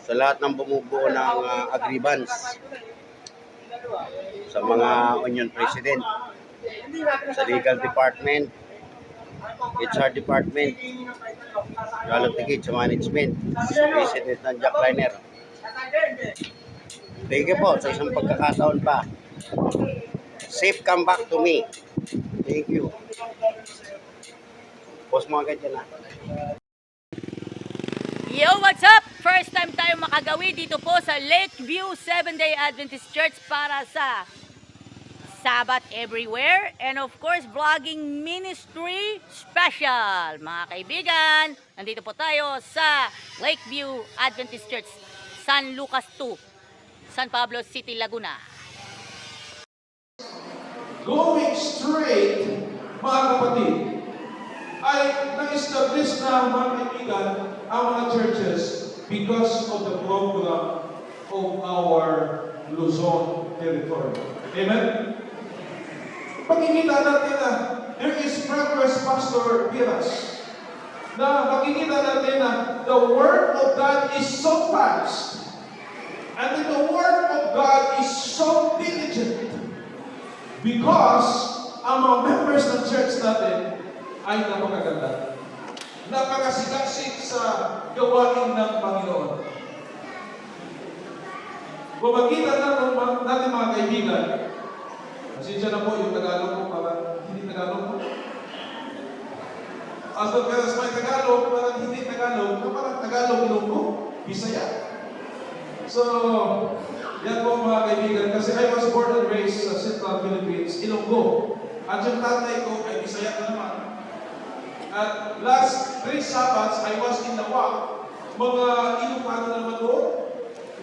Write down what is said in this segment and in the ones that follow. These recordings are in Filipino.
sa lahat ng bumubuo ng agreements, sa mga union president, sa legal department, HR department, lalong tigit sa management, sa president ng Jackliner. Thank you po sa isang pagkakataon pa. Safe come back to me. Thank you. Post mo agad yan, ha? Yo, what's up? First time tayo makagawi dito po sa Lakeview Seventh-day Adventist Church para sa Sabbath Everywhere and of course vlogging ministry special. Mga kaibigan, nandito po tayo sa Lakeview Adventist Church, San Lucas 2, San Pablo City, Laguna. Going straight, mga kapatid, ay na-establish na, mga kaibigan, ang mga churches because of the program of our Luzon territory. Amen? Makikita natin na there is progress, Pastor Piras, na makikita natin na the Word of God is so fast and the Word of God is so diligent because ang mga members ng church natin ay napakaganda. Napakasigasig sa gawain ng Panginoon. Kung makita natin mga kaibigan, pasensya na po yung Tagalog ko, parang hindi Tagalog ko. As long as may Tagalog, parang hindi Tagalog, parang Tagalog Ilonggo, Bisaya. So, yan po mga kaibigan, kasi I was born and raised sa Central Philippines, Ilonggo. At yung tatay ko ay Bisaya na naman. At last 3 Sabbaths, I was in the walk. Mga Ilocano naman doon.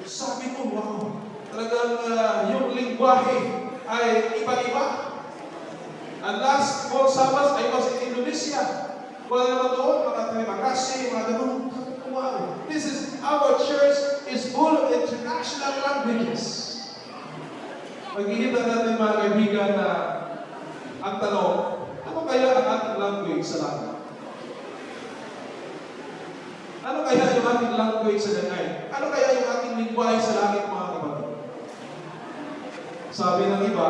Sabi ko, wow, talagang yung lingwahe ay iba-iba. And last 4 Sabbaths, I was in Indonesia. Wala naman doon, mga terima kasih, mga ganun. Wow, this is, our church is full of international languages. Magkikita natin mga kaibigan na ang tanong, ano kaya ang ating language sa langit? Ano kaya yung ating language sa langit? Ano kaya yung ating lingwahe sa langit, mga kapatid? Sabi ng iba,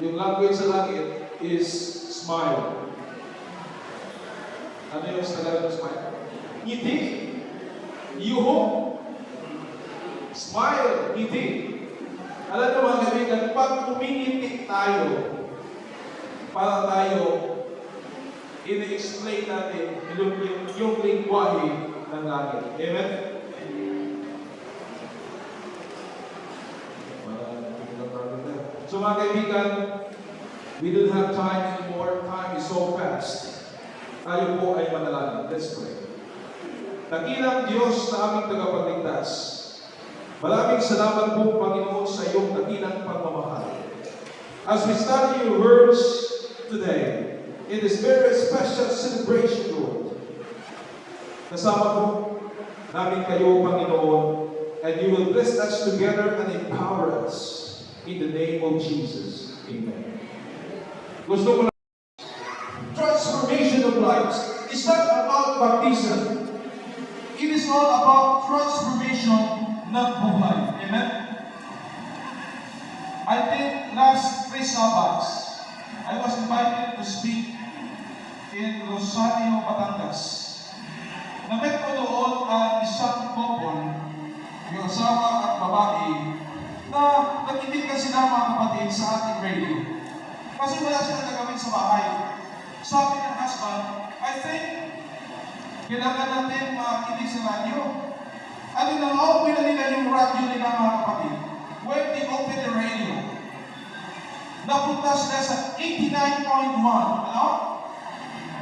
yung language sa langit is smile. Ano yung sa Tagalog smile? Ngiti. Yuho. Smile. Ngiti. Alam nyo mga kaibigan, pag umingiti tayo, para tayo i-explain natin yung lingwahe ng langit. Amen? So mga kaibigan, we don't have time anymore. Time is so fast. Tayo po ay manalangin. Let's pray. Dakilang Diyos na aming tagapagligtas, maraming salamat po, Panginoon, sa iyong dakilang pagmamahal. As we study your words today, in this very special celebration, Lord, kasama po namin kayo, Panginoon, and you will bless us together and empower us in the name of Jesus. Amen. Gusto ko na transformation of lives is not about baptism. It is all about transformation ng buhay. Amen? I think last 3 Sabbaths, I was invited to speak in Rosario, Batangas. Na-met ko doon ang isang couple, yung asawa at babae, na nag-ibig sila mga kapatid sa ating radio. Kasi wala silang nagawin sa bahay. Sabi ng husband, I think, kailangan natin makinig sa radyo. At na-open na nila yung radyo nila mga kapatid. When they open the radio, napunta sila sa 89.1. Ano?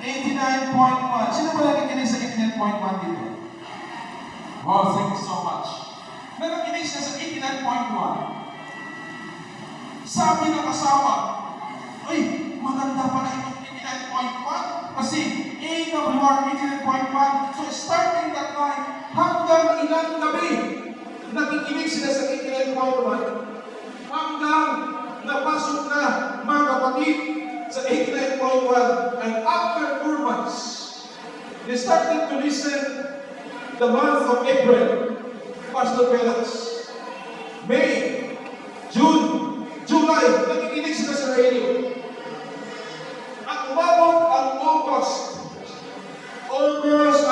89.1. Sino ba nakikinig sa 89.1 dito? Oh, thank you so much. Nakikinig sila sa 89.1. Sabi ng asawa, ay, maganda pala itong 89.1 kasi AWR 89.1. So starting that night, hanggang ilang gabi, nakikinig sila sa 89.1 hanggang napasok na mga kapatid sa 89.1, and after 4 months, they started to listen the month of April. Pastor Felix. May, June, July, nakikinig sila sa radio. At umabot ang August, almost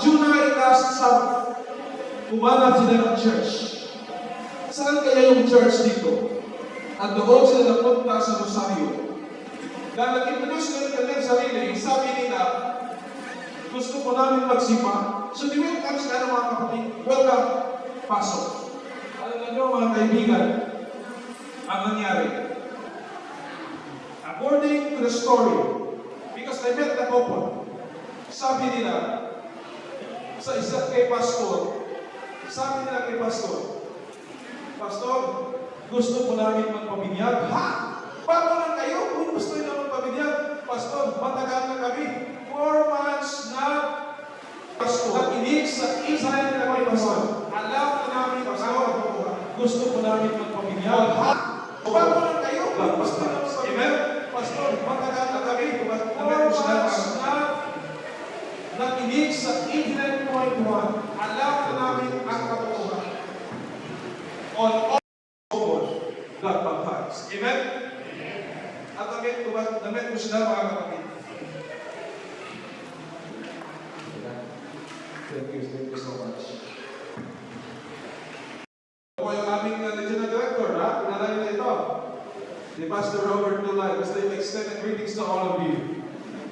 July last summer, umanap sila ng church. Saan kaya yung church dito? At doon sila napunta sa Rosario. Dahil nag-introduce nila kanilang sarili, sabi nila, gusto ko namin magsimba. So di ba kami sila mga kapatid? Welcome, pasok. Alam nyo mga kaibigan, ang nangyari. According to the story, because I met the couple, sabi nila, sa isa kay pastor, sabi nila kay pastor, Pastor, gusto ko namin magpabinyag. Ha? Bago lang kayo kung gusto nyo magpabinyag? Pastor, matagal na kami. 4 months na pastor. Nakinig sa isa nila kay pastor. Alam na namin, pastor, gusto ko namin magpabinyag. Ha? Bago lang kayo kung gusto nyo magpabinyag? Amen? Pastor, matagal na kami. 4 months na nakinig sa internet ko ay Juan. Alam na namin ang katotohanan. On all God baptized. Amen? At damit ko sila mga kapatid. Thank you so much. Ako yung aming regional director, ha? Pinalay na ito. Si Pastor Robert Tulay. Basta yung extended greetings to all of you.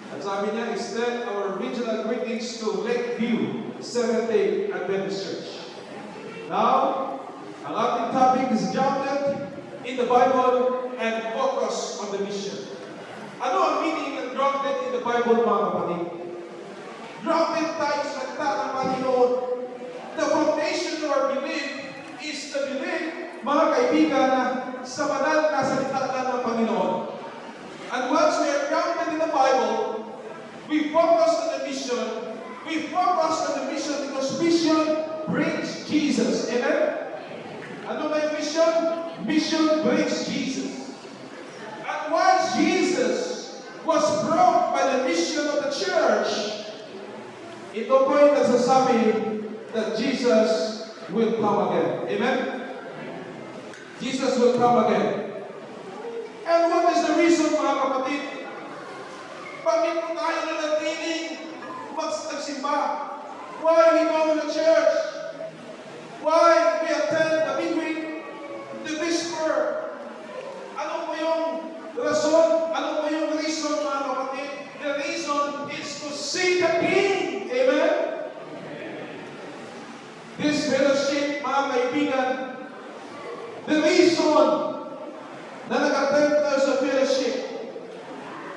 At sabi niya, extend our regional greetings to Lakeview Seventh-day Adventist Church. Now, ang ating topic is grounded in the Bible and focus on the mission. Ano ang meaning ng grounded in the Bible, mga kapatid? Grounded tayo sa salita ng Panginoon. The foundation of our belief is the belief, mga kaibigan, na sa banal na salita ng Panginoon. And once we are grounded in the Bible, we focus on the mission. We focus on the mission because mission brings Jesus. Amen? Ano ba yung mission? Mission brings Jesus. And once Jesus was brought by the mission of the church, ito po yung nagsasabi that Jesus will come again. Amen? Jesus will come again. And what is the reason, mga kapatid? Bakit po tayo nanatiling magsimba? Why we go to the church? Why we attend the midweek, the whisper? Ano po yung rason? Ano po yung reason, mga kapatid? The reason is to see the King. Amen? This fellowship, mga kaibigan, the reason na nag-attend tayo sa fellowship,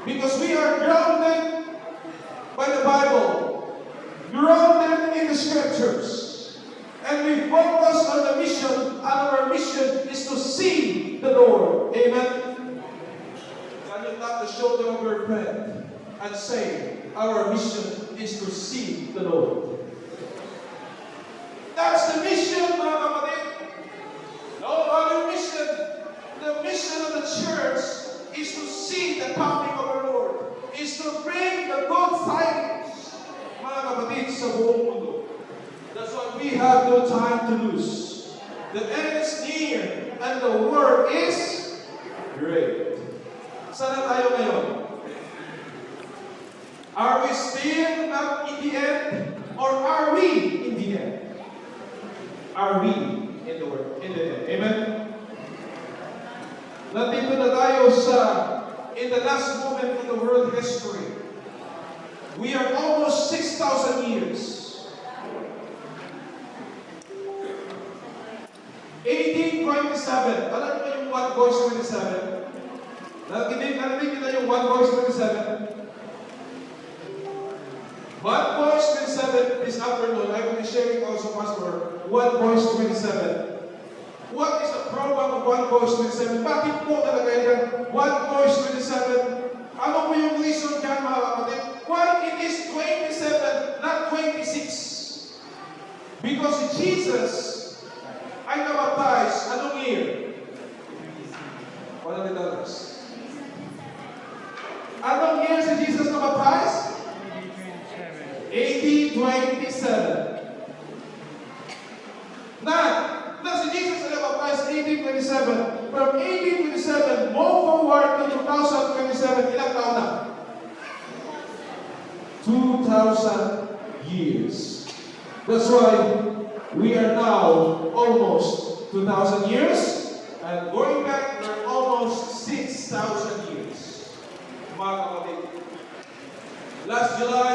because we are grounded by the Bible, grounded in the Scriptures. And we focus on the mission, and our mission is to see the Lord. Amen? Can you tap the shoulder of your friend and say, our mission is to see the Lord? That's the mission, mga kapatid. No other mission. The mission of the church is to see the coming of our Lord. Is to bring the good tidings, mga kapatid, sa buong mundo. That's why we have no time to lose. The end is near, and the work is great. Saan na tayo ngayon? Are we still not in the end, or are we in the end? Are we in the work, in the end? Amen? Nandito na tayo in the last moment in the world history. We are almost 6,000 years. 1827. Alam mo yung One Voice 27? Narinig nila yung One Voice 27? One Voice 27 this afternoon, I will be sharing also, Pastor, One Voice 27. What is the program of One Voice 27? Bakit po nalagay ng One Voice 27? Ano po yung reason dyan, mga kapatid? Why it is 27, not 26? Because Jesus ay nabaptize, anong year? $100. Anong year si Jesus nabaptize? 1827. None. Na si Jesus ay baptized 1827. From 1827, move forward to 2027, ilang taon na? 2,000 years. That's why we are now almost 2,000 years, and going back, we're almost 6,000 years. Mga kapatid. Last July,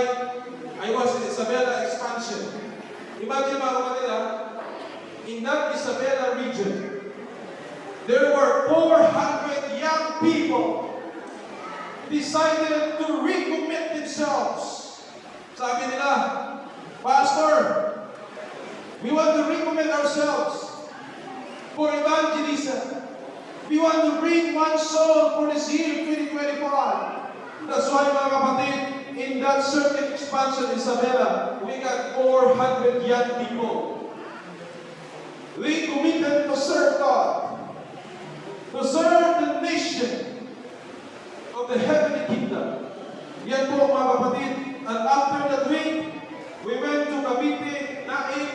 I was in Isabela expansion. Imagine mga kapatid, in that Isabela region, there were 400 young people decided to recommit themselves. Sabi nila, Pastor, we want to recommit ourselves for evangelism. We want to bring one soul for this year, 2025. That's why mga kapatid, in that certain expansion in Isabela, we got 400 young people. We committed to serve God, to serve the nation of the heavenly kingdom. Yan po mga kapatid. And after that week, we went to Cavite, Naik,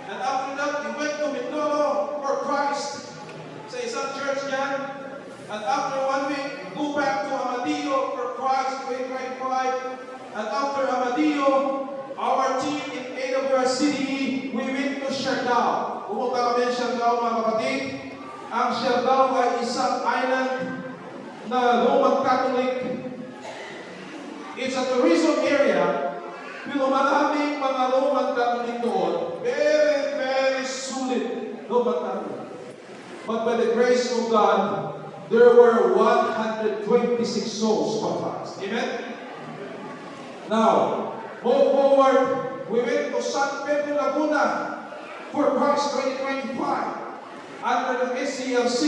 and after that, we went to Mindoro for Christ sa isang church yan. And after 1 week, go back to Amadillo for Christ 2025. And after Amadillo, our team in AWS City, we went to Siargao. Pumunta kami sa Siargao mga kapatid. Ang Siargao ay isang island na Roman Catholic. It's a tourism area, pero maraming mga Roman Catholic doon. Very, very solid Roman Catholic. But by the grace of God, there were 126 souls baptized. Amen? Now, move forward, we went to San Pedro Laguna for Christ 2025. Under the SCLC,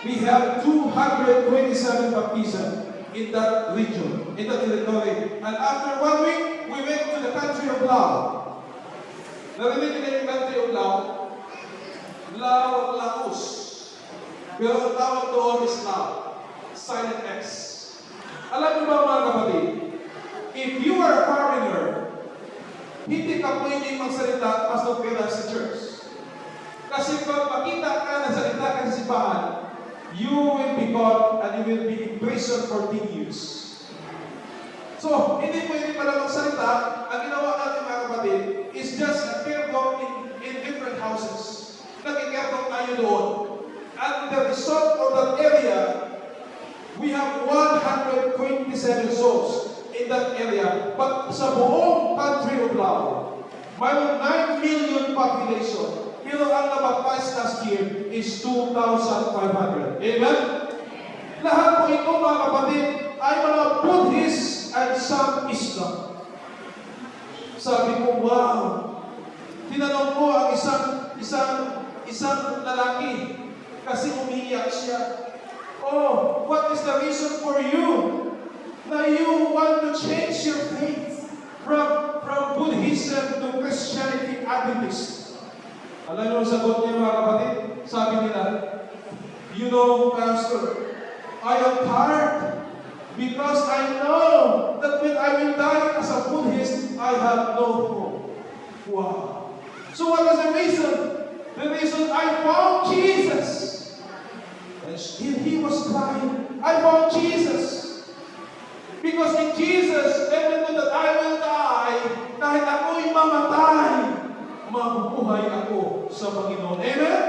we have 227 baptisms in that region, in that territory. And after 1 week, we went to the country of Lao. Narinig niyo yung country of Lao? Lao, Laos. Pero ang tawag doon is Lao. Silent X. Alam niyo ba mga kapatid, if you are a foreigner, hindi ka pwedeng magsalita pastor pera sa church. Kasi pag makita ka na salita ka sa simbahan, you will be caught and you will be in prison for 10 years. So, hindi pwede pala magsalita. Ang ginawa natin mga kapatid is just a kerdo in different houses. Nagkikerdo tayo doon. And the result of that area, we have 127 souls in that area. But sa buong country of Lao, mayroong 9 million population. Pero ang nabaptize last year is 2,500. Amen? Lahat po ito mga kapatid ay mga Buddhist and some Islam. Sabi ko, wow. Tinanong ko ang isang lalaki kasi umiiyak siya. Oh, what is the reason for you na you want to change your faith from Buddhism to Christianity Adventist? Alam niyo ang sagot niya mga kapatid? Sabi nila, you know, Pastor, I am tired because I know that when I will die as a Buddhist, I have no hope. Wow. So what was the reason? The reason I found Jesus. And still he was crying. I found Jesus. Because in Jesus, even though that I will die, kahit ako'y mamatay, mabubuhay ako sa Panginoon. Amen?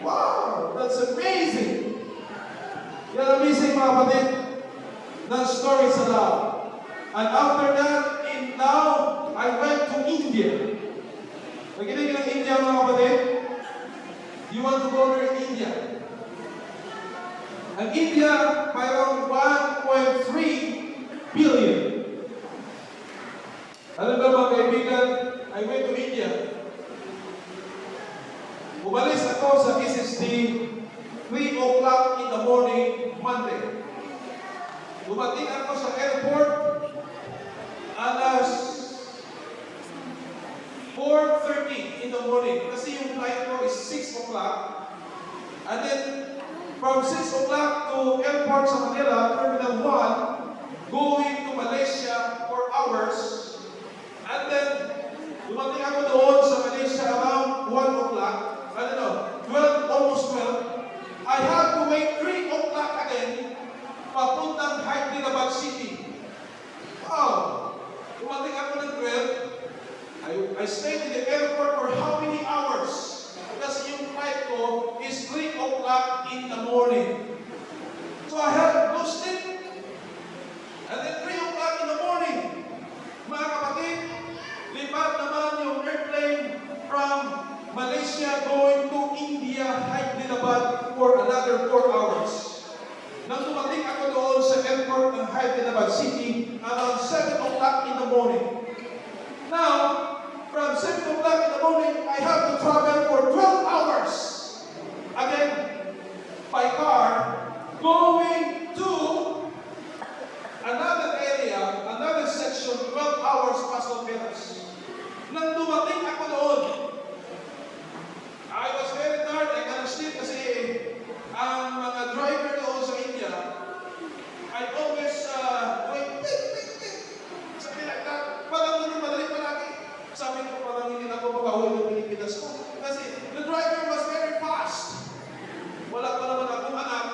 Wow! That's amazing! Yan amazing mga kapatid ng story sa Lao. And after that, in Lao, I went to India. Naginig ng India mga kapatid? You want to go there in India? And India, mayroong 1.3 billion. Alam ba mga kaibigan, I went to India. Umalis ako sa SSD 3 o'clock in the morning, Monday. Dumating ako sa airport alas 4:30 in the morning. Kasi yung flight ko is 6 o'clock. And then, from 6 o'clock to airport sa Manila, Terminal 1, going to Malaysia for hours. And then, dumating ako doon sa Malaysia around 1 I stayed in the airport for how many hours? Kasi yung flight ko is 3 o'clock in the morning. So I had no sleep. And then 3 o'clock in the morning, mga kapatid, lipat naman yung airplane from Malaysia going to India, Hyderabad for another 4 hours. Nang dumating ako doon sa airport ng Hyderabad City, around 7 o'clock in the morning. Now, from 7 o'clock in the morning, I have to travel for 12 hours. Again, by car, going to another area, another section, 12 hours Pastor Pilas. Nang dumating ako doon, I was very tired, I cannot sleep kasi ang mga driver doon sa India, I always wait, something like that. Parang hindi madali palagi. Sabi ko parang hindi na ako makahuli ng Pilipinas ko. Kasi the driver was very fast. Wala pa naman akong anak,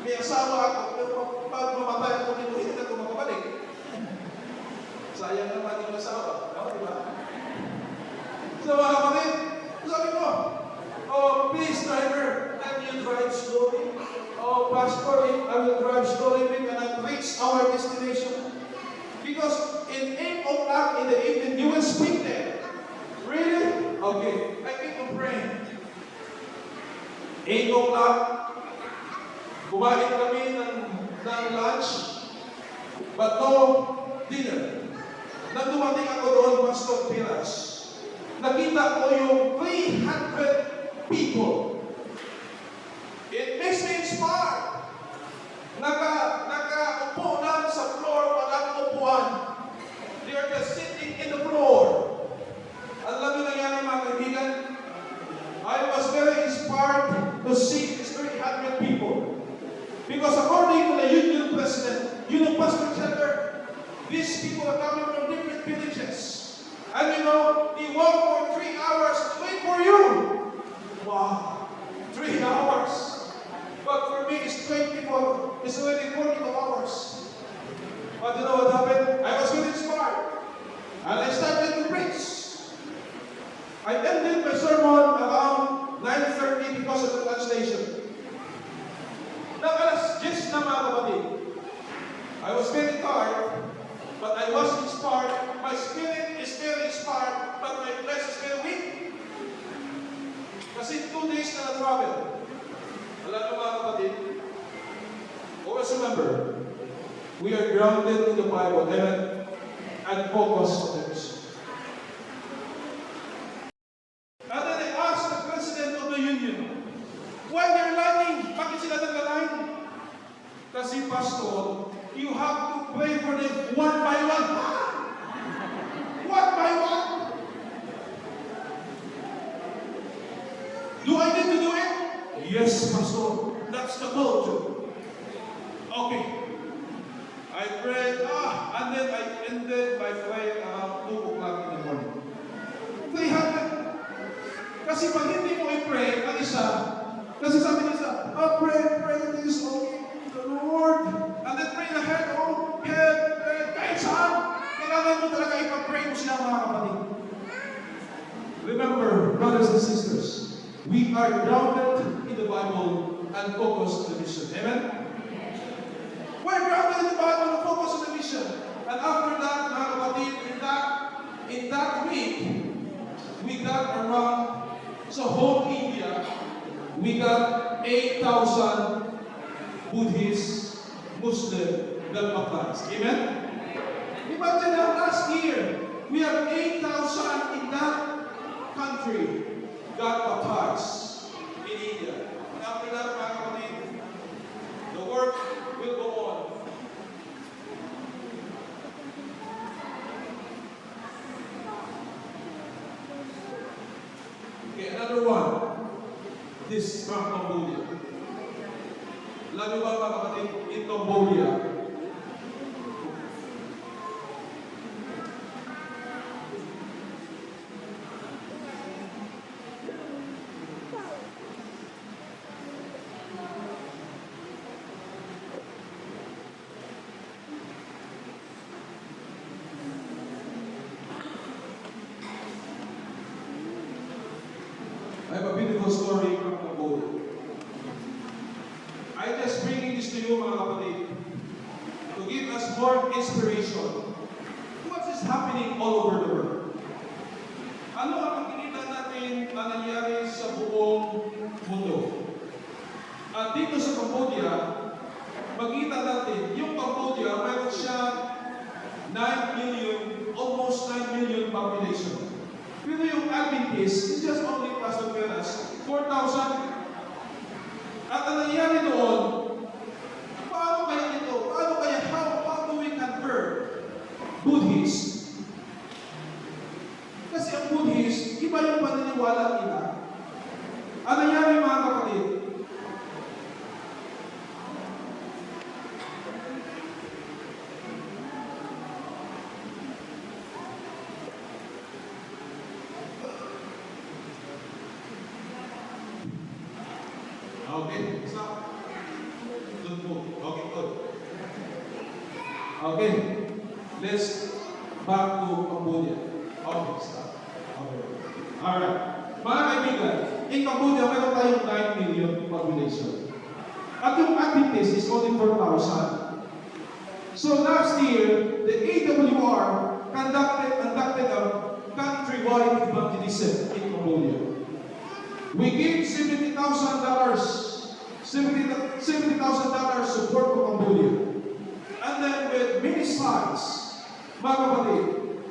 may asawa ako, pero pag mamatay ako dito, hindi na ako makabalik. Sayang naman yung asawa. No, diba? So mga kapatid, sabi ko, oh, please driver, can you drive slowly? Oh, Pastor, I will drive slowly, we cannot reach our destination. Because in 8 o'clock in the evening, you will speak there. Really? Okay, I keep on praying. 8 o'clock, kumain kami ng lunch, but no dinner. Nang dumating ako doon, Pastor Pilas, nakita ko yung 300 people. It makes me inspired. Nakaupo lang sa floor, walang upuan. They are just sitting in the floor. Alam niyo nangyari mga kaibigan? I was very inspired to see these 300 people. Because according to the union president, Pastor Cheddar, these people are coming from different villages. And you know, they walk for 3 hours to wait for you. Wow, 3 hours. But for me, it's 24, it's already 42 hours. But you know what happened? I was really inspired. And I started to preach. I ended my sermon around 9:30 because of the translation. Nang alas 10 na mga kapatid, I was very tired, but I was inspired. My spirit is very inspired, but my flesh is very weak. Kasi 2 days na na-travel. Alam mo mga kapatid, always remember, we are grounded in the Bible, amen, and focused on the mission. And then I asked the president of the union, why they're lining? Bakit sila naglaline? Kasi Pastor, you have to pray for them one by one. One by one. Do I need to do it? Yes, Pastor. That's the culture. Okay. I prayed, and then I ended my prayer around 2 o'clock in the morning. 300. Kasi pag hindi mo i-pray, ang isa, kasi sabi ng isa, pray this, okay, the Lord. And then pray ahead, kahit saan. Kailangan mo talaga ipag-pray mo sila mga kapatid. Remember, brothers and sisters, we are grounded in the Bible and focused on the mission. Amen? We're grounded in the Bible and focused on the mission. And after that, mga kapatid, in that week, we got around, sa whole India, we got 8,000 Buddhist, Muslim, that baptized. Amen? Imagine that last year, we have 8,000 in that country got baptized in India. And after that, mga kapatid, the work will go on. Okay, another one. This is from Cambodia. Alam niyo ba mga kapatid, in Cambodia, I have a beautiful story from Cambodia. I just bringing this to you, mga kapatid, to give us more inspiration. What is happening all over the world? Ano ang makikita natin na nangyari sa buong mundo? At dito sa Cambodia, makita natin, yung Cambodia, mayroon siya 9 million, almost 9 million population. Pero yung Adventist, it's just only Pastor Peras, 4,000. At ang nangyari doon, paano kaya ito? Paano kaya, how do we convert Buddhists? Kasi ang Buddhist, iba yung paniniwala nila. Ang nangyari mga kapatid, okay, stop. Good move. Okay, good. Okay, let's back to Cambodia. Okay, stop. Okay. Alright. Mga kaibigan, in Cambodia, meron tayong 9 million population. At yung Adventist is only 4,000. So last year, the AWR conducted a countrywide evangelism in Cambodia. We gave $70,000 support to Cambodia. And then with many signs, mga kapatid,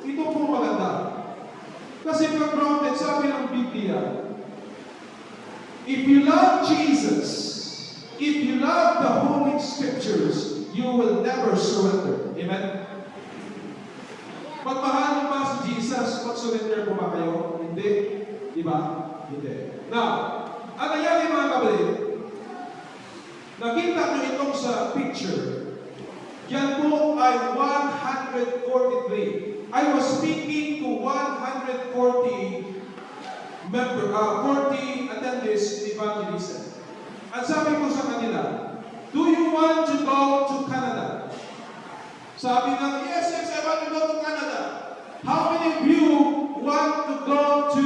ito po maganda. Kasi pag-grounded, sabi ng Biblia, if you love Jesus, if you love the Holy Scriptures, you will never surrender. Amen? Pag mahal mo ba si Jesus, mag-surrender po ba kayo? Hindi. Di ba? Hindi. Now, ang nangyari mga kapatid, nakita nyo itong sa picture. Yan po ay 143. I was speaking to 140 attendees in evangelism. At sabi ko sa kanila, do you want to go to Canada? Sabi nga, yes, I want to go to Canada. How many of you want to go to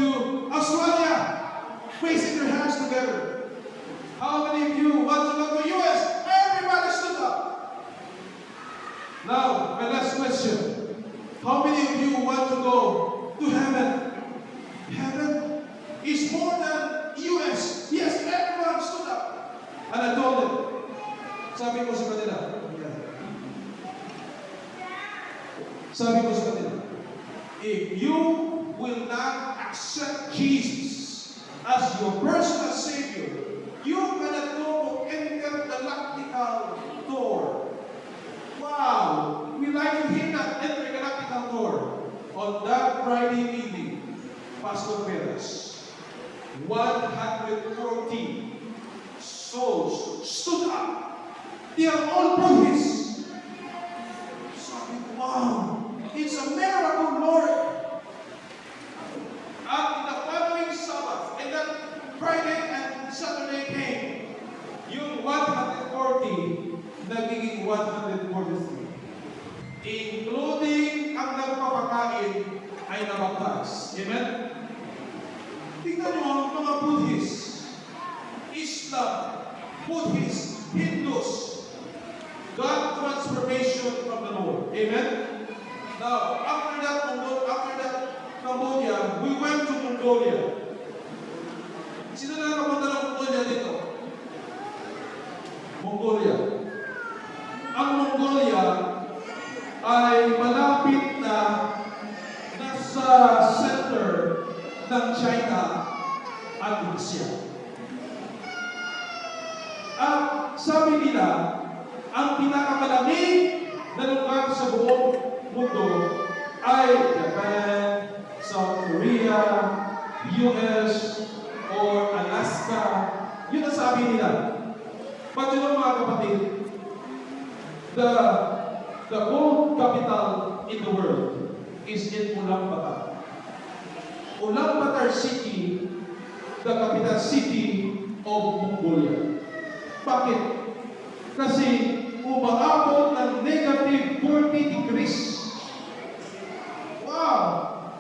Australia? Raising your hands together. How many of you want to go to US? Everybody stood up. Now, my last question. How many of you want to go to heaven? Heaven is more than US. Yes, everyone stood up. And I told them, sabi ko sa kanila, if you will not accept Jesus as your personal Savior, you cannot go to intergalactical tour. Wow! We like to hear that intergalactical tour. On that Friday evening, Pastor Perez, 140 souls stood up. They are all Buddhists. Sabi ko, wow! It's a miracle, Lord! At in the following Sabbath, and that Friday and Saturday came, yung 140 nagiging 143. Including ang nagpapakain ay nabaptize. Amen? Tingnan nyo mga Buddhists, Islam, Buddhists, Hindus, God transformation from the Lord. Amen? Now, after that Cambodia, we went to Mongolia. Sino na nakapunta ng Mongolia dito? Mongolia. Ang Mongolia ay malapit na nasa center ng China at Russia. At sabi nila, ang pinakamalamig na lugar sa buong mundo ay Japan, South Korea, US, or Alaska. Yun ang sabi nila. But you know mga kapatid, the gold capital in the world is in Ulaanbaatar. Ulaanbaatar City, the capital city of Mongolia. Bakit? Kasi umaabot ng negative 40 degrees. Wow!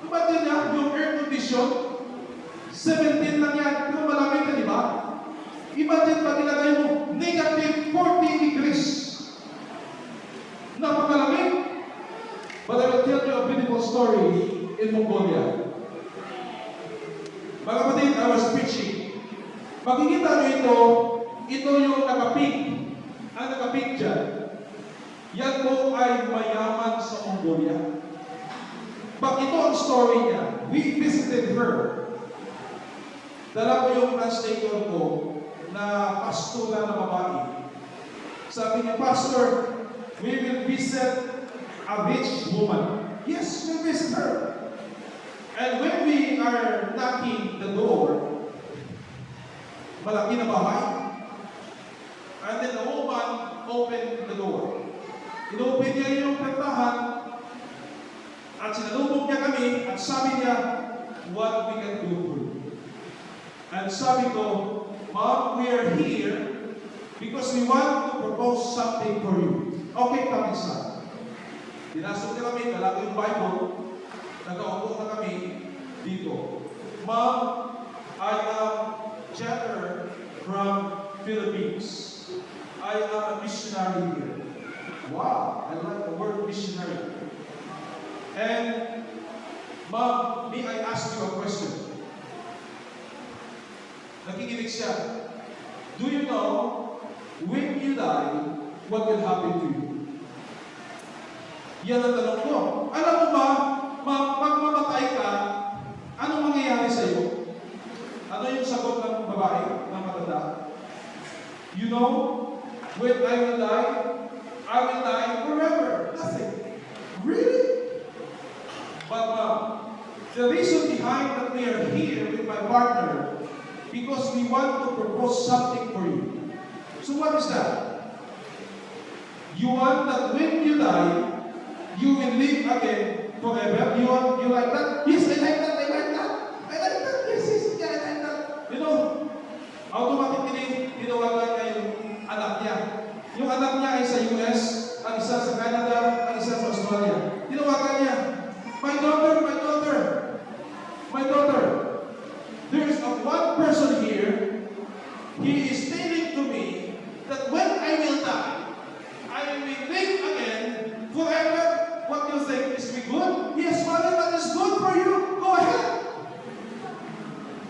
Imagine na yung air condition, 17 lang yan. Pero malamig na, di ba? Imagine pag ilagay mo, negative 40 degrees. Napakalamig. But I will tell you a beautiful story in Mongolia. Mga kapatid, I was preaching. Makikita nyo ito yung nakapig. Ang nakapig dyan. Yan po ay mayaman sa Mongolia. Pag ito ang story niya, we visited her. Dala ko yung translator ko na pastora na babae. Sabi niya, Pastor, we will visit a rich woman. Yes, we visit her. And when we are knocking the door, malaki na bahay. And then the woman opened the door. Inopen niya yung pentahan at sinalubog niya kami at sabi niya, what we can do for you. And sabi ko, Mom, we are here because we want to propose something for you. Okay, come inside. Pinasok niya kami, dala ko yung Bible, nagkaupo na kami dito. Mom, I am Jenner from Philippines. I am a missionary here. Wow, I like the word missionary. And Mom, may I ask you a question? Nakikinig siya. Do you know, when you die, what will happen to you? Yan ang tanong ko. Alam mo ba, pag mamatay ka, anong mangyayari sa iyo? Ano yung sagot ng babae, ng matanda? You know, when I will die forever. Nothing. Really? But the reason behind that we are here with my partner, because we want to propose something for you. So what is that? You want that when you die, you will live again forever. You like that? Yes, I like that. I like that. I like that. Yes, yeah, I like that. You know, automatically, tinawagan niya yung anak niya. Yung anak niya ay sa US, ang isa sa Canada, ang isa sa Australia. Tinawagan niya, my daughter, there is one person here, he is telling to me that when I will die, I will live again forever. What do you think? Is it good? Yes, Mother, that is good for you. Go ahead.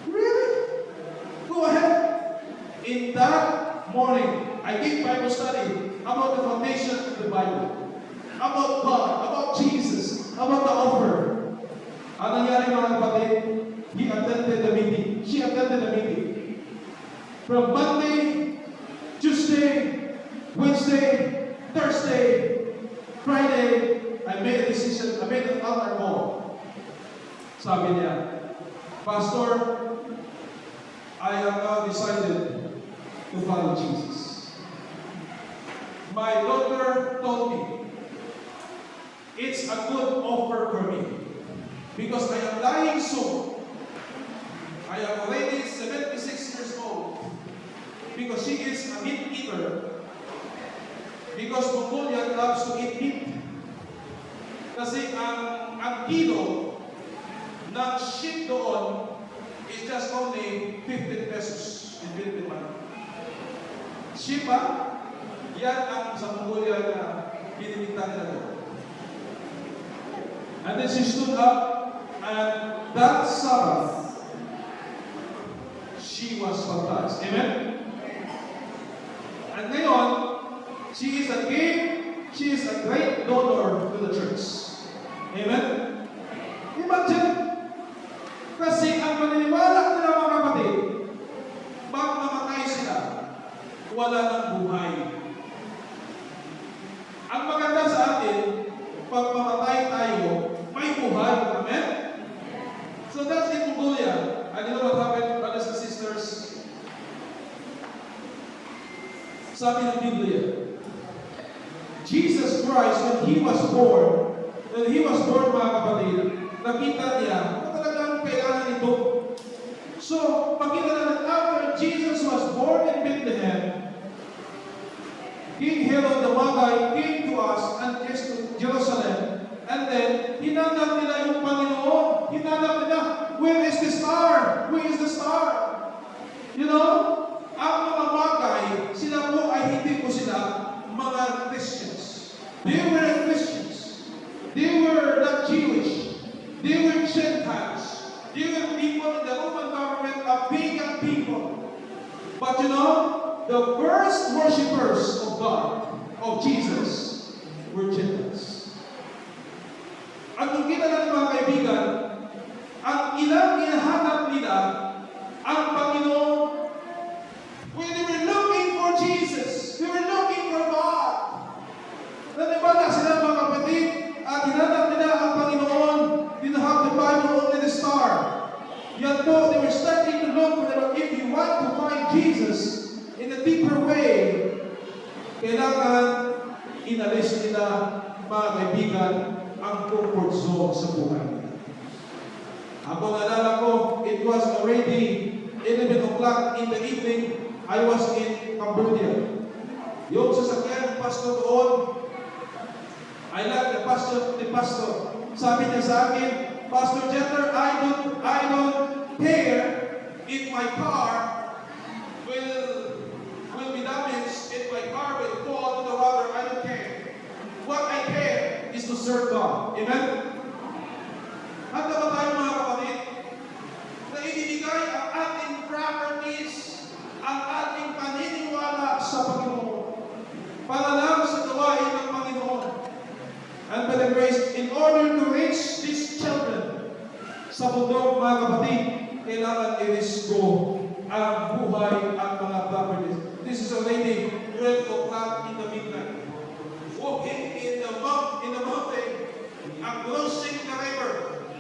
Really? Go ahead. In that morning, I gave Bible study about the foundation of the Bible, about God, about Jesus, about the offer. Ang nangyari mga kapatid, he attended the meeting. She attended the meeting. From Monday, Tuesday, Wednesday, Thursday, Friday, I made a decision, I made an altar call. Sabi niya, Pastor, I have now decided to follow Jesus. My daughter told me, it's a good offer for me because I am dying soon. I am already 76 years old because she is a meat eater. Because Mongolia loves to eat meat. Kasi ang kilo ng sheep doon is just only 15 pesos in Philippine money. Sheep yan ang sa Mongolia na binibigtan nila doon. And then she stood up, and that Sabbath, she was baptized. Amen? And ngayon, she is a great donor to the church. Amen? Imagine, kasi ang maniniwala nila mga kapatid, pag mamatay sila, wala ng buhay. Ang maganda sa atin, pag mamatay tayo, may buhay. Amen? So that's in Mongolia. And you know what happened, brothers and sisters? Sabi ng Biblia, Jesus Christ, when He was born, mga kapatid, nakita niya na talagang kailangan ito. So, makita na after Jesus was born in Bethlehem, King Herod the Magi came to us and to Jerusalem, and then hinanap nila yung Panginoon. Hinanap nila, where is the star? who is the star. You know, ang mga Magay, sila po ay hindi po sila mga Christians. They were Christians. They were not Jewish. They were Gentiles. They were people in the Roman government, a pagan people. But you know, the first worshippers of God, of Jesus, were Gentiles. At kung kita natin mga kaibigan, ang ilang hinahanap nila ang Panginoon. When they were looking for Jesus, they were looking for God. Nanibala sila mga kapatid, at hinanap nila ang Panginoon. Didn't have the Bible, only the star. Yan po, they were starting to look for them. If you want to find Jesus in a deeper way, kailangan inalis nila, mga kaibigan, ang comfort zone sa buhay. Habang naalala ko, it was already 11 o'clock in the evening, I was in Cambodia. Yung sasakyan ng pastor doon, I like the pastor. Sabi niya sa akin, Pastor Jeter, I don't care if my car will be damaged, if my car will fall to the water, I don't care. What I care is to serve God. Amen? Handa ba tayo mga kapatid? Na ibibigay ang ating properties, ang ating paniniwala sa Panginoon para lang sa gawain ng Panginoon. And by the grace, in order to reach these children sa bundok, mga kapatid, kailangan i-risko ang buhay at mga properties. This is already 12 o'clock in the midnight. Walking in the mountain, and crossing the river.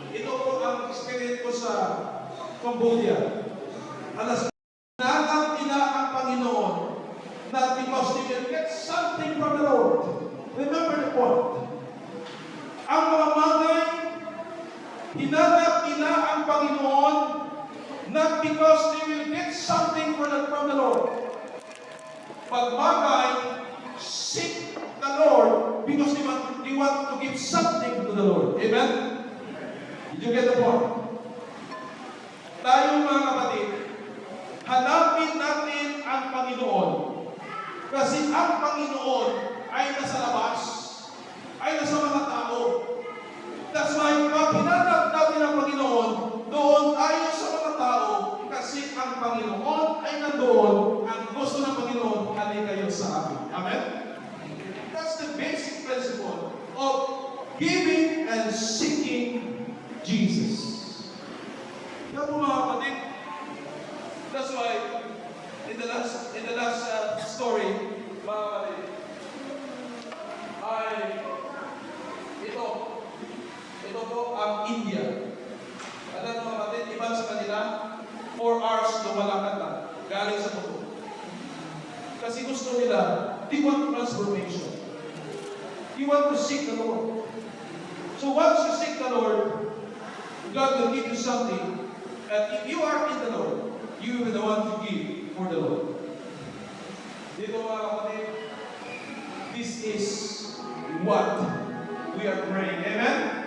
Ito po ang experience ko sa Cambodia. Alas nangang ina ang Panginoon, not because they will get something from the Lord. Remember the point. Ang mga Magay, hinanap nila ang Panginoon, not because they will get something from the Lord. But Magay seek the Lord because they want to give something to the Lord. Amen? Did you get the point? Tayo mga kapatid, hanapin natin ang Panginoon. Kasi ang Panginoon ay nasa labas, ay nasa mga tao. That's why pag hinanap natin ang Panginoon, doon tayo sa mga tao, kasi ang Panginoon ay nandoon, ang gusto ng Panginoon, halika kayo sa akin. Amen? That's the basic principle of giving and seeking Jesus. Kaya po mga kapatid, that's why in the last story, mga kapatid, ito po ang India. Alam mo mga kapatid, iba sa kanila, 4 hours lumalakad lang, galing sa buto. Kasi gusto nila, they want transformation. You want to seek the Lord. So once you seek the Lord, God will give you something. And if you are in the Lord, you will be the one to give for the Lord. Dito mga kapatid, this is what we are praying. Amen?